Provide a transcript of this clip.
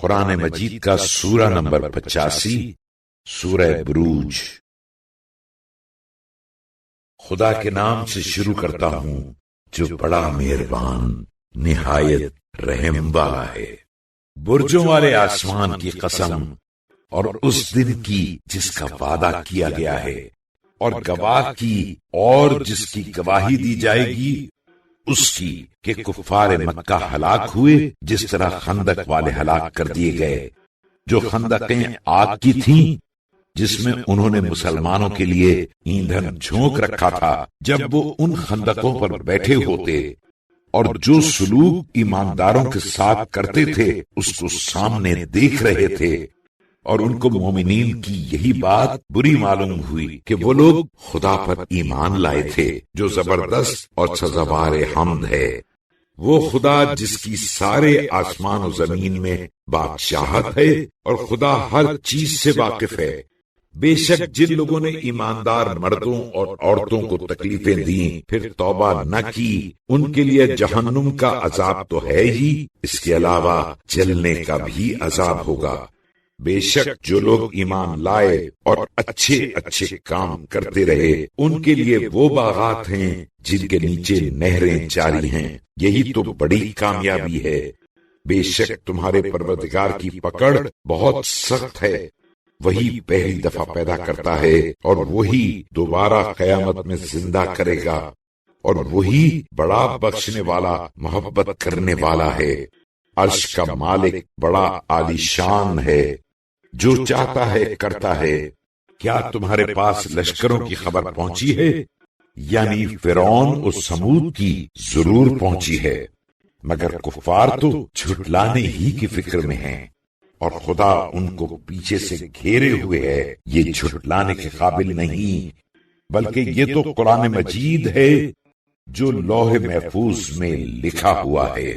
قرآن مجید کا سورہ نمبر 85، سورہ بروج۔ خدا کے نام سے شروع کرتا ہوں جو بڑا مہربان نہایت رحم والا ہے۔ برجوں والے آسمان کی قسم اور اس دن کی جس کا وعدہ کیا گیا ہے، اور گواہ کی اور جس کی گواہی دی جائے گی، اس کی کہ کفار مکہ ہلاک ہوئے جس طرح خندق والے ہلاک کر دیے گئے، جو خندقیں آگ کی تھیں جس میں انہوں نے مسلمانوں کے لیے ایندھن جھونک رکھا تھا جب وہ ان خندقوں پر بیٹھے ہوتے، اور جو سلوک ایمانداروں کے ساتھ کرتے تھے اس کو سامنے دیکھ رہے تھے، اور ان کو مومنین کی یہی بات بری معلوم ہوئی کہ وہ لوگ خدا پر ایمان لائے تھے جو زبردست اور سزاوار حمد ہے۔ وہ خدا جس کی سارے آسمان و زمین میں بادشاہت ہے، اور خدا ہر چیز سے واقف ہے۔ بے شک جن لوگوں نے ایماندار مردوں اور عورتوں کو تکلیفیں دیں پھر توبہ نہ کی، ان کے لیے جہنم کا عذاب تو ہے ہی، اس کے علاوہ جلنے کا بھی عذاب ہوگا۔ بے شک جو لوگ ایمان لائے اور اچھے اچھے کام کرتے رہے، ان کے لیے وہ باغات ہیں جن کے نیچے نہریں جاری ہیں، یہی تو بڑی کامیابی ہے۔ بے شک تمہارے پروردگار کی پکڑ بہت سخت ہے، وہی پہلی دفعہ پیدا کرتا ہے اور وہی دوبارہ قیامت میں زندہ کرے گا، اور وہی بڑا بخشنے والا محبت کرنے والا ہے۔ عرش کا مالک بڑا عالی شان ہے، جو چاہتا ہے کرتا ہے۔ کیا تمہارے پاس لشکروں کی خبر پہنچی ہے؟ یعنی فرعون اور سمود کی ضرور پہنچی ہے، مگر کفار تو جھٹلانے ہی کی فکر میں ہیں، اور خدا ان کو پیچھے سے گھیرے ہوئے ہے، یہ جھٹلانے کے قابل نہیں، بلکہ یہ تو قرآن مجید ہے جو لوح محفوظ میں لکھا ہوا ہے۔